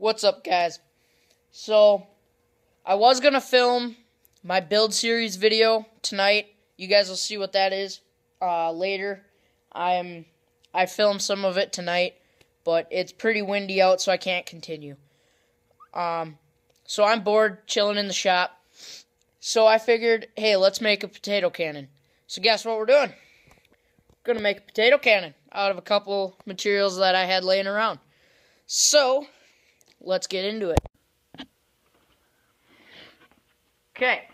What's up, guys? So, I was going to film my build series video tonight. You guys will see what that is later. I filmed some of it tonight, but it's pretty windy out, so I can't continue. So I'm bored, chilling in the shop. So I figured, hey, let's make a potato cannon. So guess what we're doing? We're going to make a potato cannon out of a couple materials that I had laying around. So, let's get into it. Okay,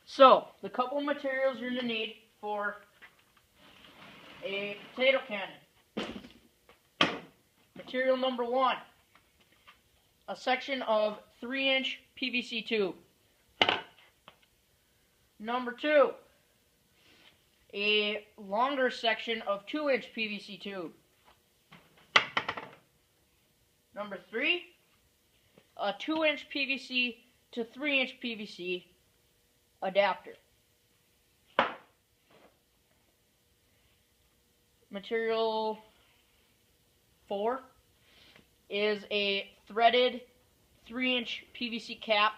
so the couple materials you're going to need for a potato cannon. Material number 1, a section of 3-inch PVC tube. Number 2, a longer section of 2-inch PVC tube. Number 3, a 2-inch PVC to 3-inch PVC adapter. Material 4 is a threaded 3-inch PVC cap,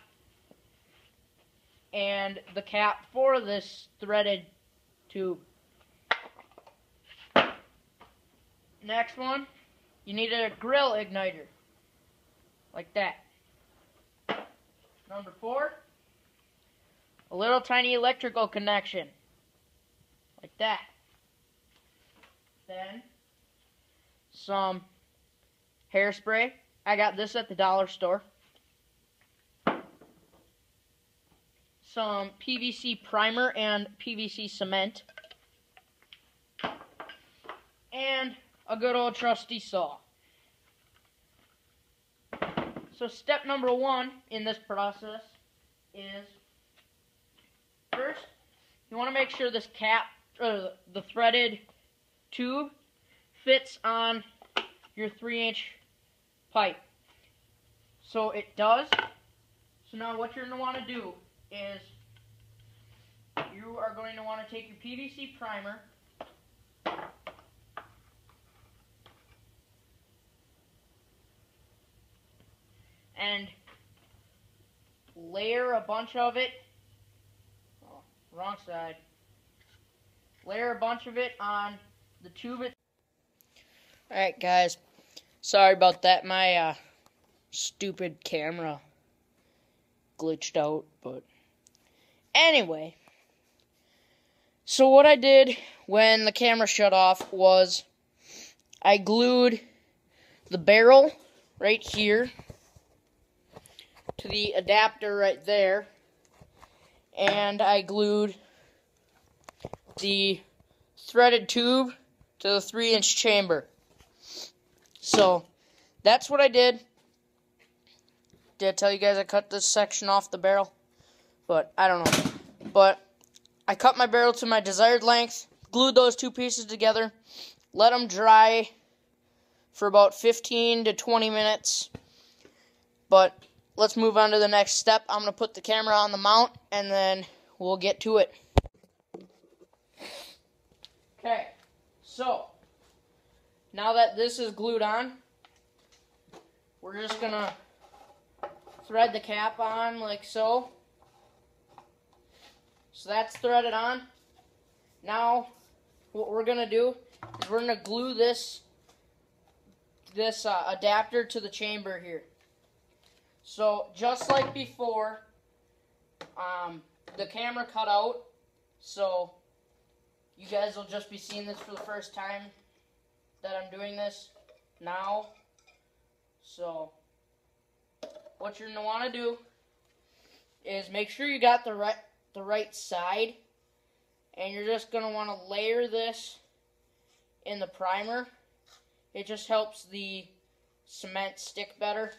and the cap for this threaded tube. Next one, you need a grill igniter, like that. Number 4, a little tiny electrical connection, like that. Then, some hairspray. I got this at the dollar store. Some PVC primer and PVC cement. And a good old trusty saw. So step number 1 in this process is, first, you want to make sure this cap, or the threaded tube, fits on your 3-inch pipe. So it does. So now what you're going to want to do is you are going to want to take your PVC primer and layer a bunch of it, wrong side, layer a bunch of it on the tube. Alright guys, sorry about that, my stupid camera glitched out, but anyway, so what I did when the camera shut off was I glued the barrel right here to the adapter right there, and I glued the threaded tube to the 3-inch chamber. So that's what I did. Did I tell you guys I cut this section off the barrel? But I don't know. But I cut my barrel to my desired length, glued those two pieces together, let them dry for about 15 to 20 minutes. But let's move on to the next step. I'm going to put the camera on the mount, and then we'll get to it. Okay, so now that this is glued on, we're just going to thread the cap on like so. So that's threaded on. Now, what we're going to do is we're going to glue this adapter to the chamber here. So, just like before, the camera cut out, so you guys will just be seeing this for the first time that I'm doing this now. So, what you're going to want to do is make sure you got the right side, and you're just going to want to layer this in the primer. It just helps the cement stick better.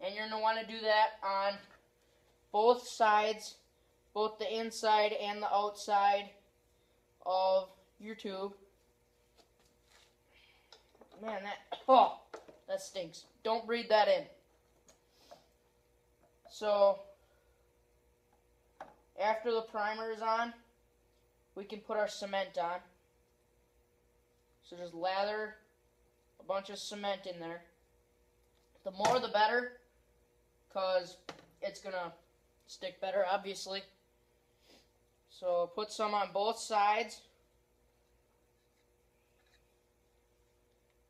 And you're going to want to do that on both sides, both the inside and the outside of your tube. Man, that stinks. Don't breathe that in. So, after the primer is on, we can put our cement on. So just lather a bunch of cement in there. The more the better, because it's going to stick better, obviously. So put some on both sides.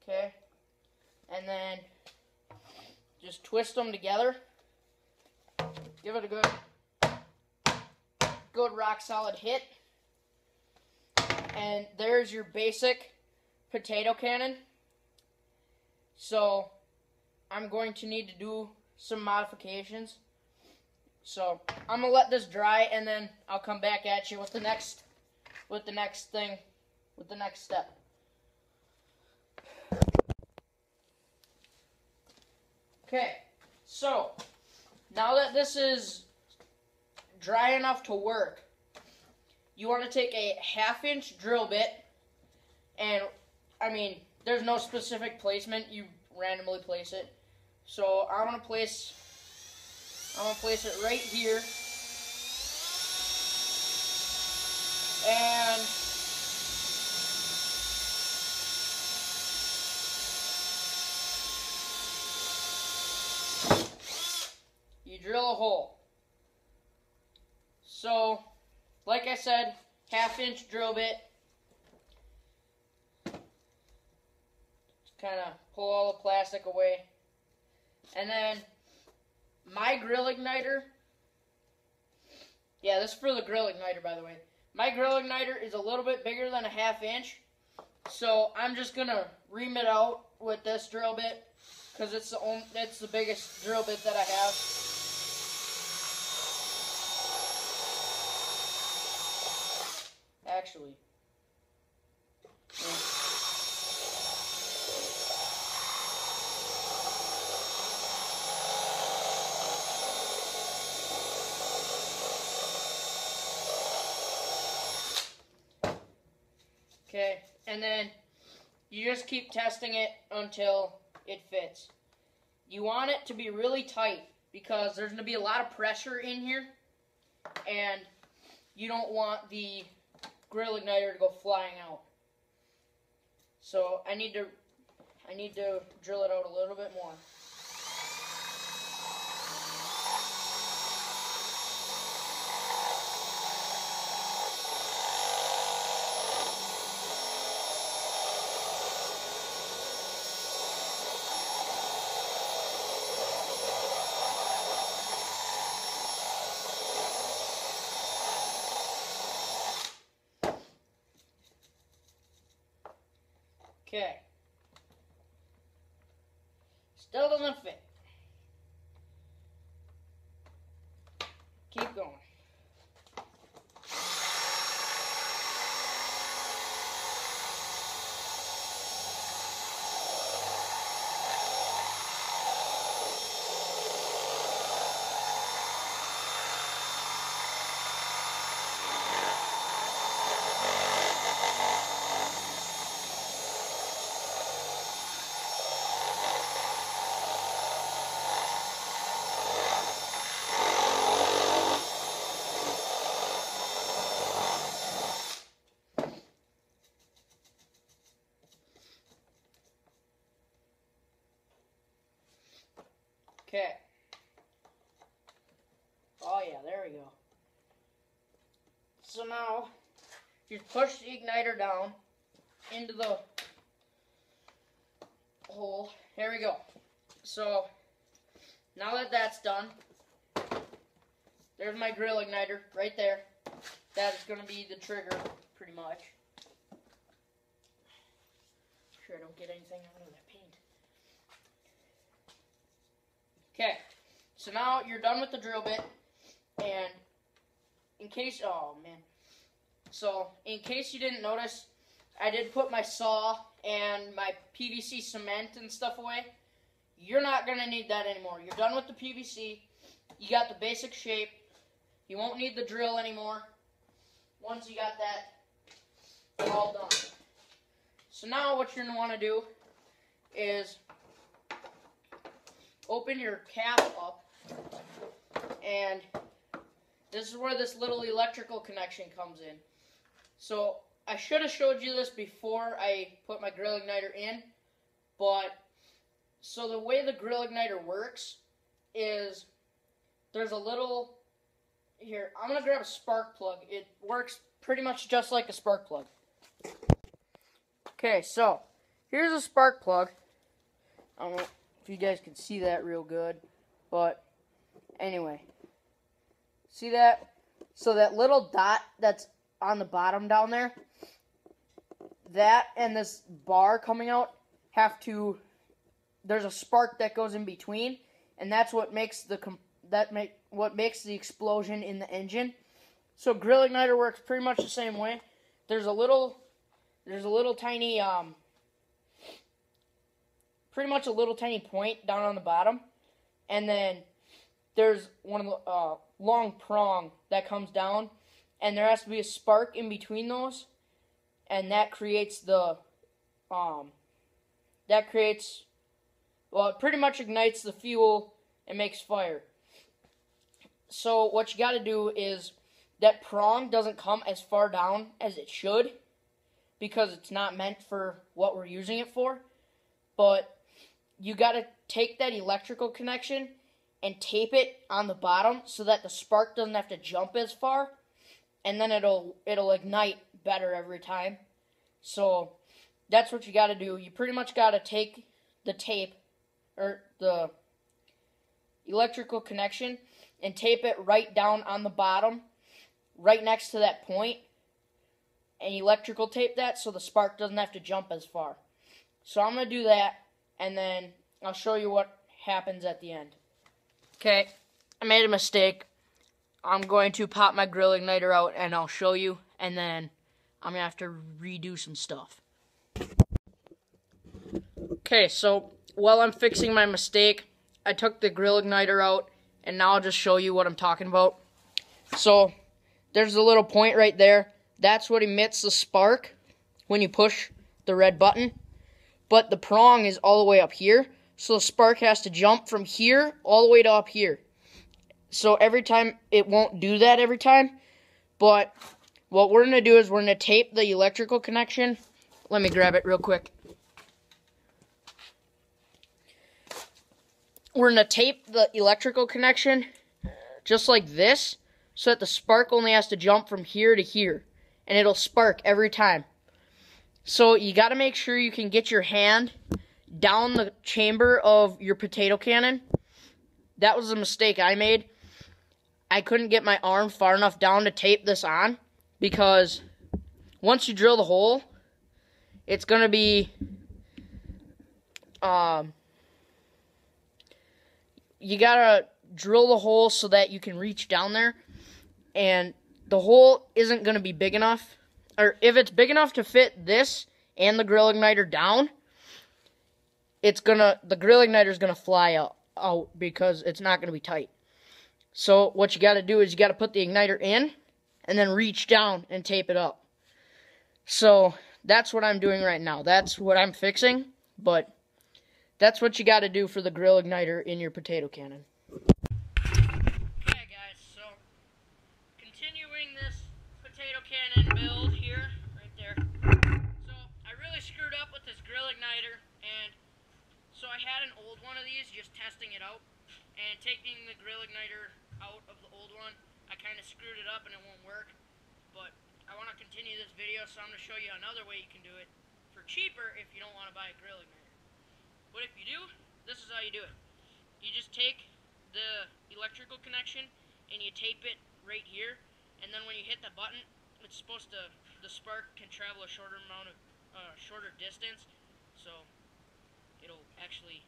Okay. And then just twist them together. Give it a good rock solid hit. And there's your basic potato cannon. So I'm going to need to do some modifications. So I'm gonna let this dry, and then I'll come back at you with the next step. Okay, so now that this is dry enough to work, you want to take a 1/2-inch drill bit, and I mean, there's no specific placement, you randomly place it. So I'm gonna place it right here, and you drill a hole. So, like I said, 1/2-inch drill bit. Just kind of pull all the plastic away. And then my grill igniter, yeah, this is for the grill igniter, by the way. My grill igniter is a little bit bigger than a 1/2-inch, so I'm just gonna ream it out with this drill bit because it's the biggest drill bit that I have. Actually, yeah. Okay, and then you just keep testing it until it fits. You want it to be really tight because there's going to be a lot of pressure in here, and you don't want the grill igniter to go flying out. So I need to drill it out a little bit more. Okay. Still doesn't fit. Keep going. Okay. Oh yeah, there we go. So now, you push the igniter down into the hole. Here we go. So, now that that's done, there's my grill igniter right there. That is going to be the trigger, pretty much. Sure I don't get anything out of that paint. Okay, so now you're done with the drill bit, and in case, oh man, so in case you didn't notice, I did put my saw and my PVC cement and stuff away. You're not going to need that anymore. You're done with the PVC, you got the basic shape, you won't need the drill anymore once you got that all done. So now what you're going to want to do is open your cap up, and this is where this little electrical connection comes in. So I should have showed you this before I put my grill igniter in, but So the way the grill igniter works is there's a little, here, I'm going to grab a spark plug. It works pretty much just like a spark plug. Okay, so here's a spark plug. I don't know if you guys can see that real good, but anyway. See that? So that little dot that's on the bottom down there, that and this bar coming out there's a spark that goes in between, and that's what makes what makes the explosion in the engine. So grill igniter works pretty much the same way. There's a little tiny pretty much a little tiny point down on the bottom, and then there's one of the long prong that comes down, and there has to be a spark in between those, and that creates well, it pretty much ignites the fuel and makes fire. So what you got to do is, that prong doesn't come as far down as it should, because it's not meant for what we're using it for. But you got to take that electrical connection and tape it on the bottom so that the spark doesn't have to jump as far, and then it'll ignite better every time. So that's what you got to do. You pretty much got to take the tape, or the electrical connection, and tape it right down on the bottom, right next to that point, and electrical tape that so the spark doesn't have to jump as far. So I'm going to do that, and then I'll show you what happens at the end. Okay, I made a mistake. I'm going to pop my grill igniter out, and I'll show you, and then I'm going to have to redo some stuff. Okay, so while I'm fixing my mistake, I took the grill igniter out, and now I'll just show you what I'm talking about. So there's a little point right there. That's what emits the spark when you push the red button. But the prong is all the way up here, so the spark has to jump from here all the way to up here. So every time, it won't do that every time. But what we're going to do is we're going to tape the electrical connection. Let me grab it real quick. We're going to tape the electrical connection just like this, so that the spark only has to jump from here to here, and it'll spark every time. So you got to make sure you can get your hand down the chamber of your potato cannon. That was a mistake I made. I couldn't get my arm far enough down to tape this on, because once you drill the hole, it's going to be you gotta drill the hole so that you can reach down there, and the hole isn't gonna be big enough, or if it's big enough to fit this and the grill igniter down, the grill igniter is gonna fly out because it's not gonna be tight. So what you gotta do is you gotta put the igniter in and then reach down and tape it up. So that's what I'm doing right now. That's what I'm fixing, but that's what you got to do for the grill igniter in your potato cannon. Okay, guys, so continuing this potato cannon build here, right there. So I really screwed up with this grill igniter, and so I had an old one of these, just testing it out, and taking the grill igniter out of the old one, I kind of screwed it up and it won't work. But I want to continue this video, so I'm going to show you another way you can do it for cheaper if you don't want to buy a grill igniter. But if you do, this is how you do it. You just take the electrical connection and you tape it right here, and then when you hit the button, it's supposed to, the spark can travel a shorter distance, so it'll actually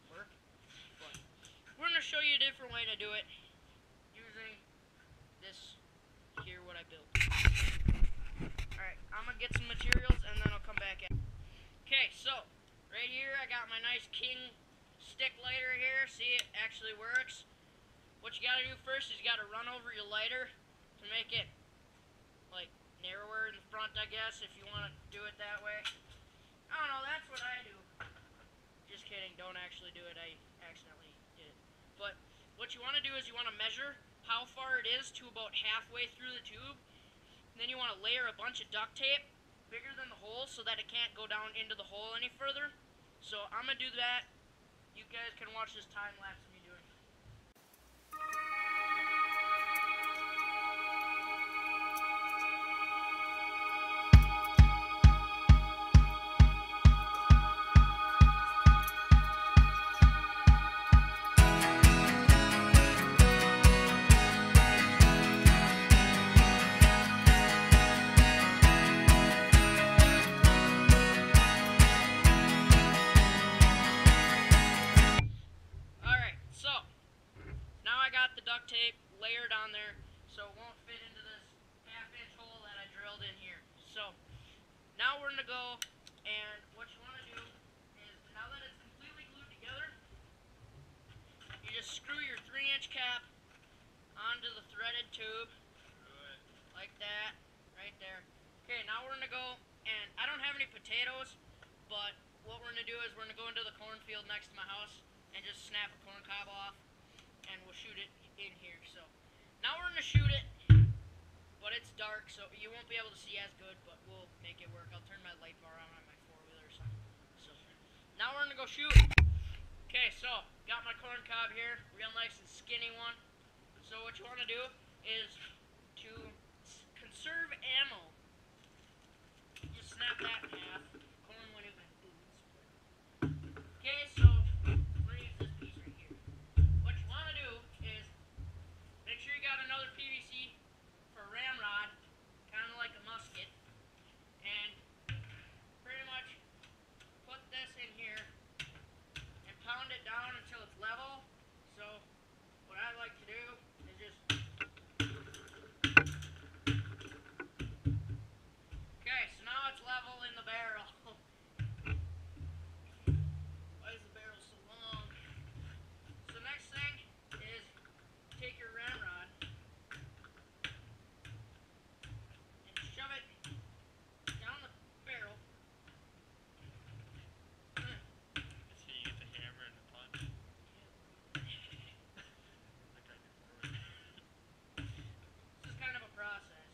work. But we're going to show you a different way to do it using this here, what I built. Alright, I'm going to get some materials and then I'll come back in. Okay, so right here, I got my nice King stick lighter here. See, it actually works. What you gotta do first is you gotta run over your lighter to make it, like, narrower in the front, I guess, if you want to do it that way. I don't know, that's what I do. Just kidding, don't actually do it. I accidentally did it. But what you want to do is you want to measure how far it is to about halfway through the tube. And then you want to layer a bunch of duct tape bigger than the hole so that it can't go down into the hole any further. So I'm going to do that you guys can watch this time lapse of me doing it. Duct tape layered on there so it won't fit into this half-inch hole that I drilled in here. So now we're going to go, and what you want to do is, now that it's completely glued together, you just screw your 3-inch cap onto the threaded tube, like that, right there. Okay, now we're going to go, and I don't have any potatoes, but what we're going to do is we're going to go into the cornfield next to my house and just snap a corn cob off, and we'll shoot it in here. So now we're going to shoot it, but it's dark, so you won't be able to see as good, but we'll make it work. I'll turn my light bar on my 4-wheeler or something. So now we're going to go shoot. Okay, so got my corn cob here, real nice and skinny one. So what you want to do is, to conserve ammo, just snap that in half. Corn went in my boots. Okay, so another PVC for a ramrod, kind of like a musket, and pretty much put this in here and pound it down until it's level. So what I like to do is just, okay, so now it's level in the barrel. Why is the barrel so long? So next thing is take your ramrod, shove it down the barrel. So you get the hammer and the punch? This is kind of a process.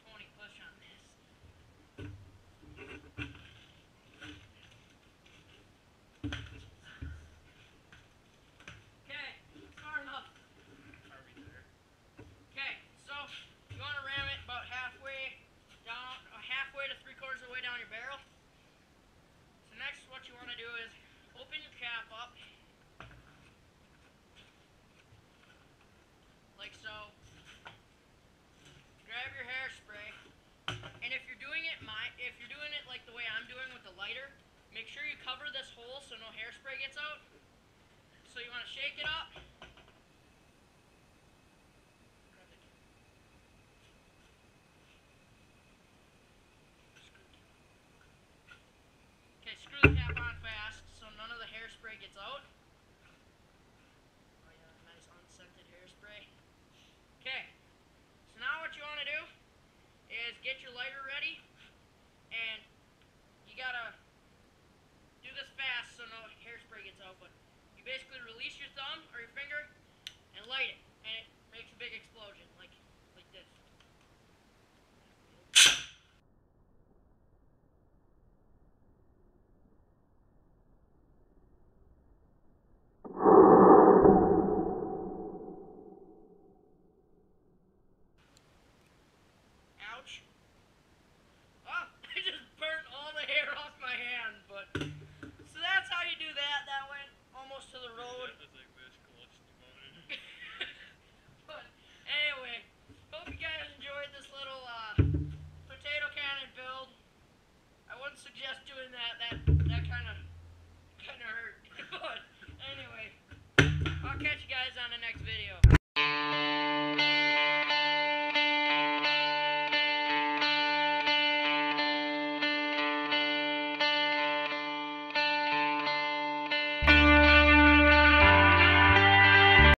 Tony, push on this. Okay, far enough. Are we there? Okay, so you want to ram it about halfway down, halfway to 3/4 of the way down your barrel. So next, what you want to do is open your cap up, like so. Grab your hairspray, and if you're doing it like the way I'm doing with the lighter, make sure you cover this hole so no hairspray gets out. So you want to shake it up. Okay, screw the cap on fast so none of the hairspray gets out. Oh yeah, nice unscented hairspray. Okay, so now what you want to do is get your lighter ready, and you gotta do this fast so no hairspray gets out, but you basically release your thumb or your finger and light it, and it makes a big explosion, like this. Ouch. Oh, I just burnt all the hair off my hand, but so that's how you do that. That went almost to the road. But anyway, hope you guys enjoyed this little potato cannon build. I wouldn't suggest doing that